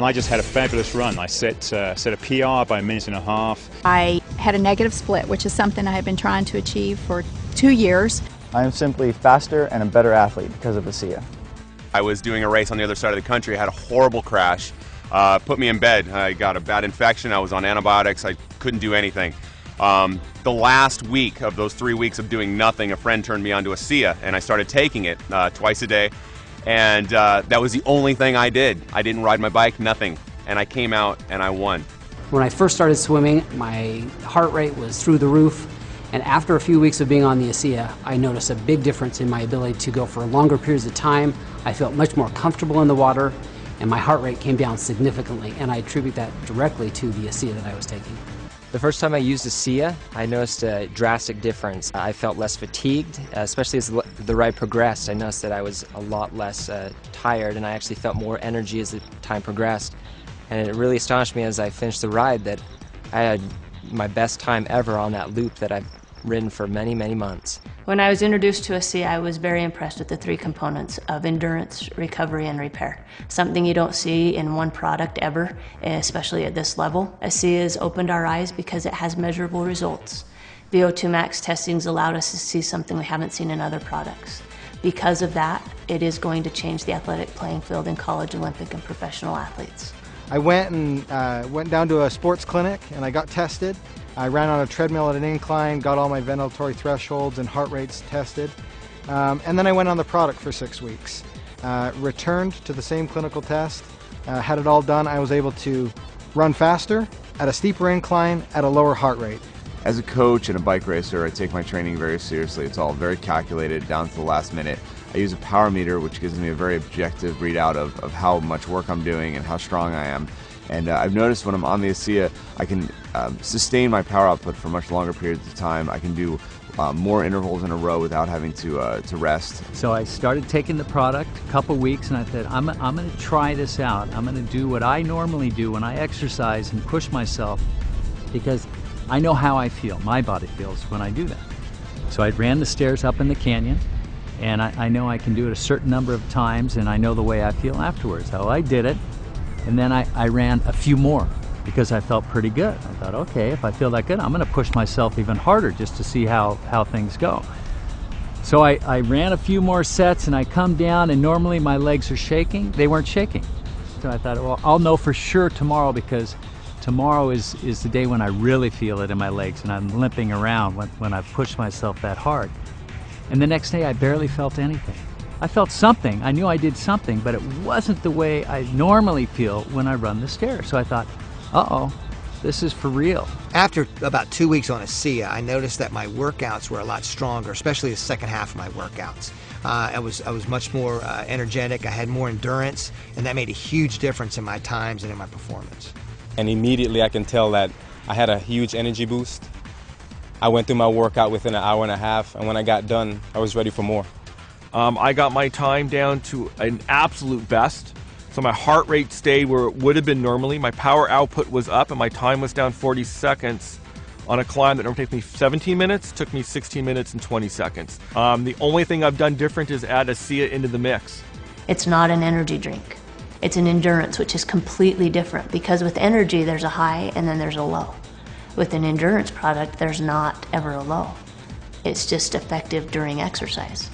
and I just had a fabulous run. I set a PR by a minute and a half. I had a negative split, which is something I have been trying to achieve for 2 years. I am simply faster and a better athlete because of ASEA. I was doing a race on the other side of the country. I had a horrible crash, put me in bed. I got a bad infection. I was on antibiotics. I couldn't do anything. The last week of those 3 weeks of doing nothing, a friend turned me on to ASEA, and I started taking it twice a day. And that was the only thing I did. I didn't ride my bike, nothing. And I came out and I won. When I first started swimming, my heart rate was through the roof. And after a few weeks of being on the ASEA, I noticed a big difference in my ability to go for longer periods of time. I felt much more comfortable in the water, and my heart rate came down significantly. And I attribute that directly to the ASEA that I was taking. The first time I used ASEA, I noticed a drastic difference. I felt less fatigued, especially as the ride progressed. I noticed that I was a lot less tired, and I actually felt more energy as the time progressed. And it really astonished me as I finished the ride that I had my best time ever on that loop that I've ridden for many, many months. When I was introduced to ASEA, I was very impressed with the 3 components of endurance, recovery, and repair. Something you don't see in one product ever, especially at this level. ASEA has opened our eyes because it has measurable results. VO2 max testing's allowed us to see something we haven't seen in other products. Because of that, it is going to change the athletic playing field in college, Olympic, and professional athletes. I went down to a sports clinic and I got tested. I ran on a treadmill at an incline, got all my ventilatory thresholds and heart rates tested, and then I went on the product for 6 weeks. Returned to the same clinical test, had it all done. I was able to run faster, at a steeper incline, at a lower heart rate. As a coach and a bike racer, I take my training very seriously. It's all very calculated down to the last minute. I use a power meter, which gives me a very objective readout of how much work I'm doing and how strong I am. And I've noticed when I'm on the ASEA, I can sustain my power output for much longer periods of time. I can do more intervals in a row without having to rest. So I started taking the product a couple weeks, and I said, I'm going to try this out. I'm going to do what I normally do when I exercise and push myself, because I know how I feel, my body feels when I do that. So I ran the stairs up in the canyon, and I know I can do it a certain number of times, and I know the way I feel afterwards. So I did it. And then I ran a few more because I felt pretty good. I thought, okay, if I feel that good, I'm going to push myself even harder just to see how things go. So I ran a few more sets, and I come down, and normally my legs are shaking. They weren't shaking. So I thought, well, I'll know for sure tomorrow, because tomorrow is the day when I really feel it in my legs and I'm limping around when I push myself that hard. And the next day I barely felt anything. I felt something. I knew I did something, but it wasn't the way I normally feel when I run the stairs. So I thought, uh-oh, this is for real. After about 2 weeks on ASEA, I noticed that my workouts were a lot stronger, especially the second half of my workouts. I was much more energetic, I had more endurance, and that made a huge difference in my times and in my performance. And immediately I can tell that I had a huge energy boost. I went through my workout within an hour and a half, and when I got done, I was ready for more. I got my time down to an absolute best. So my heart rate stayed where it would have been normally. My power output was up and my time was down 40 seconds on a climb that normally takes me 17 minutes, took me 16 minutes and 20 seconds. The only thing I've done different is add ASEA into the mix. It's not an energy drink. It's an endurance, which is completely different, because with energy there's a high and then there's a low. With an endurance product, there's not ever a low. It's just effective during exercise.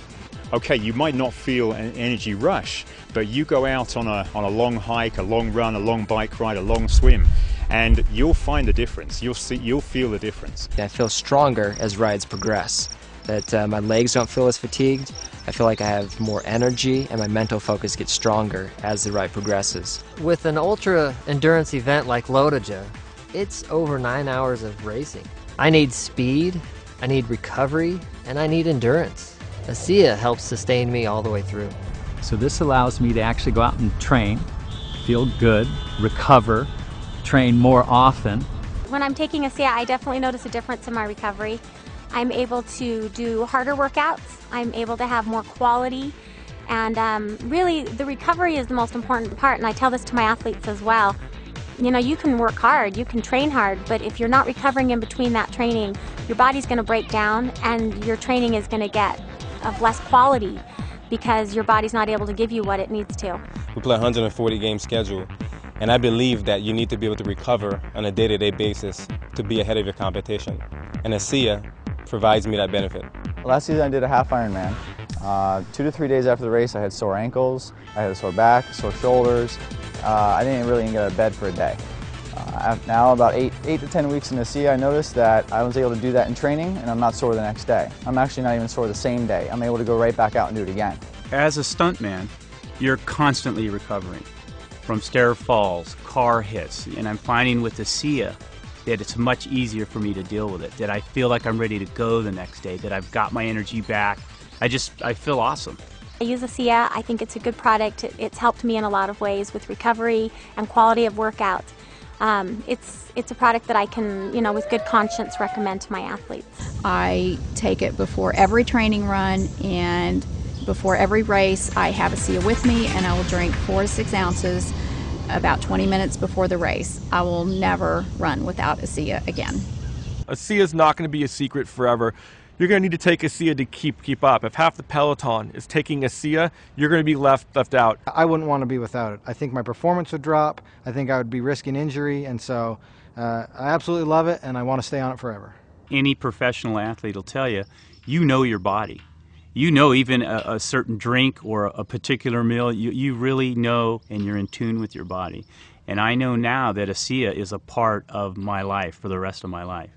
Okay, you might not feel an energy rush, but you go out on a long hike, a long run, a long bike ride, a long swim, and you'll find the difference. You'll feel the difference. I feel stronger as rides progress. That my legs don't feel as fatigued. I feel like I have more energy, and my mental focus gets stronger as the ride progresses. With an ultra endurance event like Lotoja, it's over 9 hours of racing. I need speed, I need recovery, and I need endurance. ASEA helps sustain me all the way through. So this allows me to actually go out and train, feel good, recover, train more often. When I'm taking ASEA, I definitely notice a difference in my recovery. I'm able to do harder workouts, I'm able to have more quality, and really the recovery is the most important part, and I tell this to my athletes as well. You know, you can work hard, you can train hard, but if you're not recovering in between that training, your body's going to break down and your training is going to get of less quality because your body's not able to give you what it needs to. We play a 140 game schedule, And I believe that you need to be able to recover on a day-to-day basis to be ahead of your competition. And ASEA provides me that benefit. Last season I did a half Ironman. 2 to 3 days after the race I had sore ankles, I had a sore back, sore shoulders. I didn't really even get out of bed for a day. Now about 8 to 10 weeks in ASEA, I noticed that I was able to do that in training and I'm not sore the next day. I'm actually not even sore the same day. I'm able to go right back out and do it again. As a stuntman, you're constantly recovering from stair falls, car hits, and I'm finding with ASEA that it's much easier for me to deal with it, that I feel like I'm ready to go the next day, that I've got my energy back. I feel awesome. I use ASEA. I think it's a good product. It's helped me in a lot of ways with recovery and quality of workout. It's a product that I can, with good conscience recommend to my athletes. I take it before every training run and before every race. I have ASEA with me and I will drink 4 to 6 ounces about 20 minutes before the race. I will never run without ASEA again. ASEA is not going to be a secret forever. You're going to need to take ASEA to keep up. If half the peloton is taking ASEA, you're going to be left out. I wouldn't want to be without it. I think my performance would drop. I think I would be risking injury, and so I absolutely love it, and I want to stay on it forever. Any professional athlete will tell you, you know your body. You know even a certain drink or a particular meal, you really know and you're in tune with your body. And I know now that ASEA is a part of my life for the rest of my life.